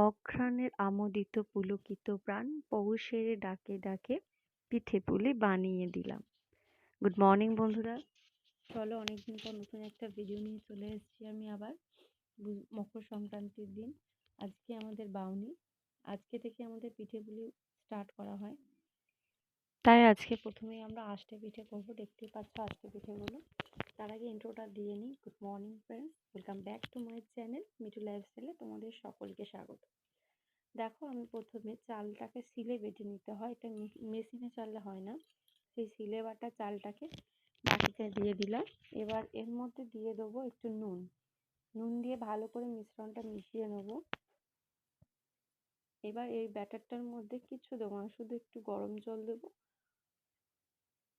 অঘ্রাণের আমোদিত পুলকিত প্রাণ পৌষের ডাকে ডাকে পিঠে পুলি বানিয়ে দিলাম। গুড মর্নিং বন্ধুরা, চলো অনেকদিন পর নতুন একটা ভিডিও নিয়ে চলে এসেছি আমি আবার। মকর সংক্রান্তির দিন আজকে আমাদের বাউনি, আজকে থেকে আমাদের পিঠে পুলি স্টার্ট করা হয়। তাই আজকে প্রথমেই আমরা আষ্টে পিঠে করবো, দেখতেই পাচ্ছ আষ্টে পিঠেগুলো। তার আগে ইন্ট্রোটা দিয়ে নিই। Good morning friends, welcome back to my channel Mithu লাইফস্টাইলে তোমাদের সকলকে স্বাগত। দেখো, আমি প্রথমে চালটাকে সিলে বেটে নিতে হয়, এটা মেশিনে চাললে হয় না। সেই সিলে বাটা চালটাকে বাটিতে দিয়ে দিলাম। এবার এর মধ্যে দিয়ে দেবো একটু নুন। নুন দিয়ে ভালো করে মিশ্রণটা মিশিয়ে নেব। এবার এই ব্যাটারটার মধ্যে কিছু দেবো না, শুধু একটু গরম জল দেবো।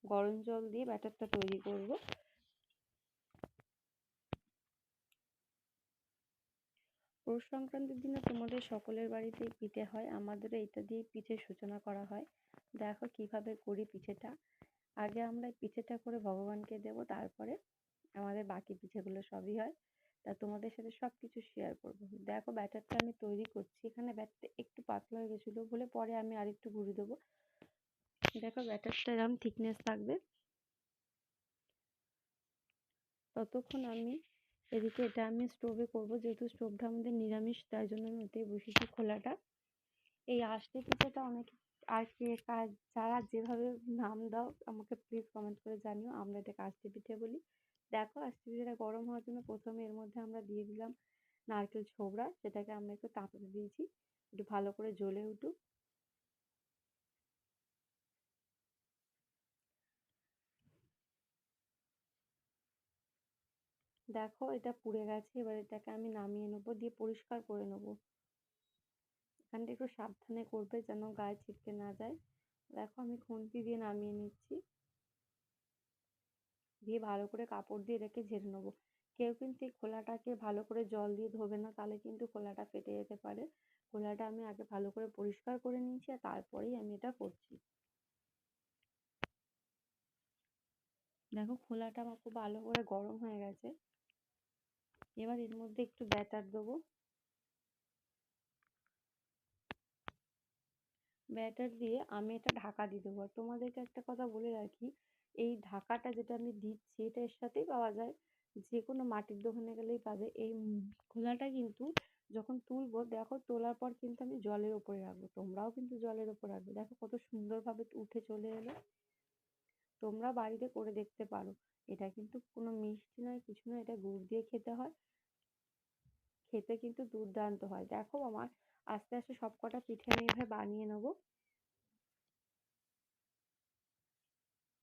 গরম জল দিয়ে ব্যাটারটা তৈরি করব। পৌষ সংক্রান্তির দিনে তোমাদের সকলের বাড়িতেই পিঠে হয়, আমাদেরও এটা দিয়ে পিঠের সূচনা করা হয়। দেখো কিভাবে করি পিঠেটা। আগে আমরা পিঠেটা করে ভগবানকে দেব, তারপরে আমাদের বাকি পিঠেগুলো সবই হয়। তা তোমাদের সাথে সব কিছু শেয়ার করব। দেখো ব্যাটারটা আমি তৈরি করছি, এখানে ব্যাটারটা একটু পাতলা হয়ে গেছিলো বলে পরে আমি আরেকটু গুঁড়ি দেবো। দেখো ব্যাটারটা এরকম থিকনেস থাকবে। ততক্ষণ আমি এদিকে এটা আমি স্টোভে করব, যেহেতু স্টোভটা আমাদের নিরামিষ, তাই জন্য আমি ওতেই বসেছি খোলাটা। এই আষ্টে পিঠেটা অনেকে আর কে যারা যেভাবে নাম দাও আমাকে প্লিজ কমেন্ট করে জানিও। আমরা এটাকে আষ্টে পিঠে বলি। দেখো আষ্টে পিঠেটা গরম হওয়ার জন্য প্রথমে এর মধ্যে আমরা দিয়ে দিলাম নারকেল ছোবড়া, সেটাকে আমরা একটু তাপতে দিয়েছি, একটু ভালো করে জ্বলে উঠুক। দেখো এটা পুড়ে গেছে, এবার এটাকে আমি নামিয়ে নেবো, দিয়ে পরিষ্কার করে নেবো। এখানটা একটু সাবধানে করবে যেন গায়ে ছিটকে না যায়। দেখো আমি খুন্তি দিয়ে নামিয়ে নিচ্ছি, দিয়ে ভালো করে কাপড় দিয়ে রেখে ঝেড়ে নেবো। কেউ কিন্তু এই খোলাটাকে ভালো করে জল দিয়ে ধোবে না, তাহলে কিন্তু খোলাটা ফেটে যেতে পারে। খোলাটা আমি আগে ভালো করে পরিষ্কার করে নিয়েছি, আর তারপরেই আমি এটা করছি। দেখো খোলাটা আমার খুব ভালো করে গরম হয়ে গেছে। এবার এর মধ্যে একটু ব্যাটার দেবো। ব্যাটার দিয়ে আমি এটা ঢাকা দিয়ে দেবো। আর তোমাদেরকে একটা কথা বলে রাখি, এই ঢাকাটা যেটা আমি দিচ্ছি এটা এর সাথেই পাওয়া যায়, যে কোনো মাটির দোকানে গেলেই পাবে। এই খোলাটা কিন্তু যখন তুলবো, দেখো তোলার পর কিন্তু আমি জলের ওপরে রাখবো, তোমরাও কিন্তু জলের ওপর রাখবে। দেখো কত সুন্দরভাবে উঠে চলে এলো। তোমরা বাড়িতে করে দেখতে পারো। এটা কিন্তু কোনো মিষ্টি নয়, কিছু নয়, এটা গুড় দিয়ে খেতে হয়। খেতে কিন্তু দুর্দান্ত হয়। দেখো আমার আস্তে আস্তে সব কটা পিঠে আমি এভাবে বানিয়ে নেবো।